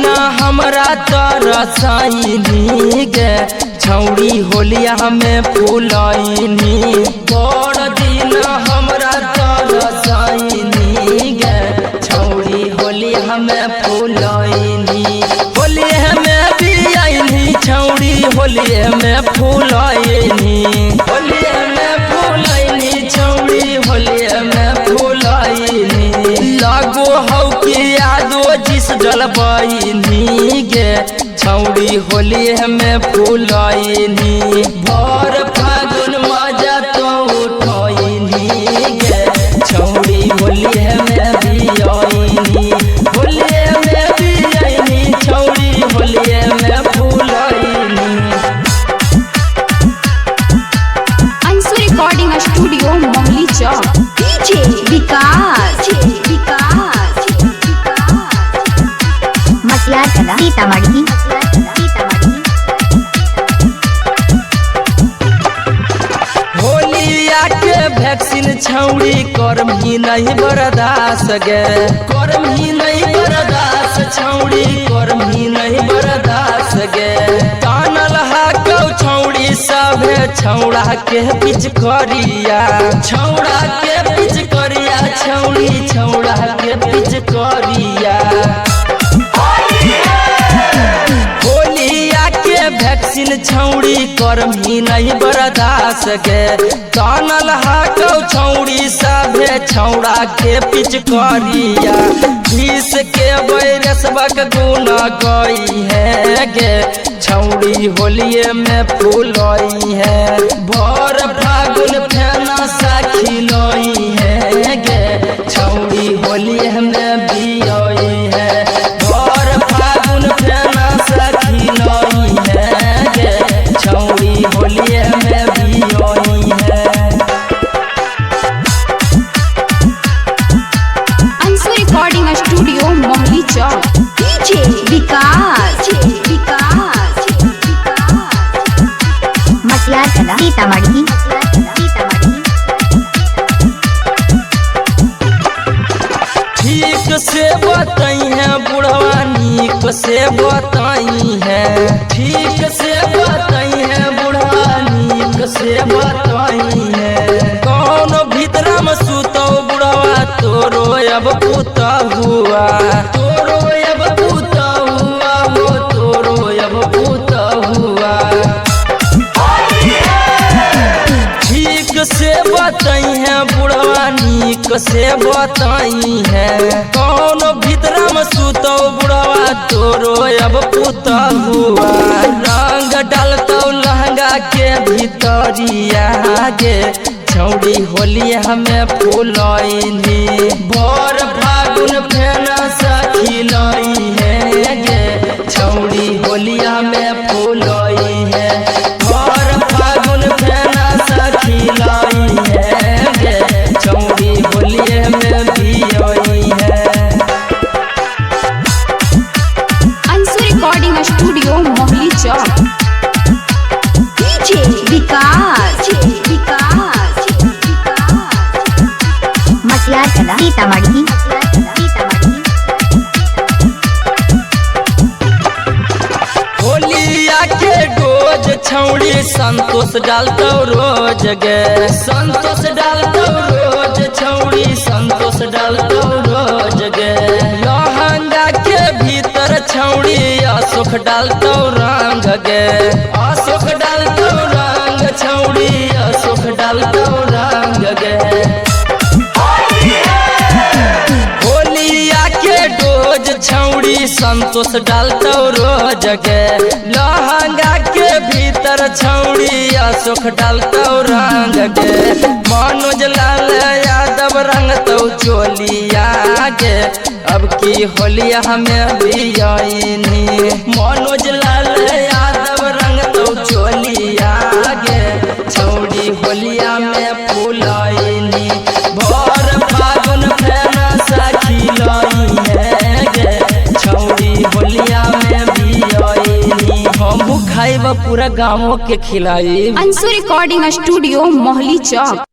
दिन हमरा तरसाइनी गे छौड़ी होलिया में फूलैनी। बड़ दिन हमरा तरसाइनी गे छौड़ी होलिया में फूलैनी। होलिया में भी आईनी छौड़ी होलिया में फूलैनी। होलिया में फूलैनी छौड़ी होलिया में फूलैनी। लागो हौ कि यादो जिस डलबैनी गे छौड़ी होलिया में फूलैनी। भर फागुन मजा तो उठैनी गे छौड़ी होलिया में भी आईनी। होलिया में भी आईनी छौड़ी होलिया में फूलैनी। अंशु रिकॉर्डिंग स्टूडियो मोहली चौक। डीजे विकास मसियार कला सीतामढ़ी। होलिया के वैक्सीन छौड़ी करम ही नहीं बर्दाश्त गे। करम ही नहीं बर्दाश्त छौड़ी करम ही नहीं बर्दाश्त गे। कानल हाकौ छौड़ी सभे छौड़ा के पिच करिया। छौड़ा के पिच करिया छौड़ी छौड़ा के पिच करिया। होलिया के वैक्सीन छौड़ी करम ही नहीं बर्दाश्त गे। कानल हाकौ छौड़ी सभे छौड़ा के पिच करिया। विष के वैरसबक गुना गई है गे छौड़ी होलिये में फूलई है। भर फागुन फेना साखी लई है गे छौड़ी होलिये में बियई है। भर फागुन फेना साखी लई है गे छौड़ी होलिये में बियई है। अंशु रिकॉर्डिंग स्टूडियो मोहली चौक। डीजे विकास मसियार कला सीतामढ़ी। ठीक से बताई है बुढ़वा नीक से बताई है। ठीक से बताई है बुढ़वा नीक से बताई है। कौन भीतरा में सुतो बुढ़वा तोरो अब पुता हुआ। तोरो अब पुता हुआ हो तोरो अब पुता हुआ। ठीक से बताई है बुढ़वा नीक से बताई है। कौन भीतरा में सुतो बुढ़वा तोरो अब पुता हुआ। रंग डालतो लहंगा के भीतरिया गे छौड़ी होलिया में फूलैनी। भर फागुन फेना साखी लई है गे छौड़ी होलिया में फूलई है। भर फागुन फेना साखी लई है गे छौड़ी होलिया में बियई है। अंशु रिकॉर्डिंग स्टूडियो मोहली चौक। डीजे विकास मसियार कला सीतामढ़ी। होलिया के डोज छौड़ी संतोष डालतो रोज गे। संतोष डालतो रोज छौड़ी संतोष डालतो रोज गे। लहंगा के भीतर छौड़ी अशोक डालतो रंग गे। अशोक डालतो रंग छौड़ी अशोक डालतो रंग गे। होलिया के डोज छौड़ी संतोष डालतो रोज गे। लहंगा के भीतर छौड़ी अशोक डालतो रंग गे। मनोज लाल यादव रंग तो चोलिया गे अब की होलिया में बियनी। मनोज लाल यादव रंग तो चोलिया गे छौड़ी होलिया में फूलैनी। भर फागुन फेना साखी लई है गे छौड़ी होलिया में बियनी। हमहू खाइब पूरा गाँव के खिलाई। अंशु रिकॉर्डिंग स्टूडियो मोहली चौक।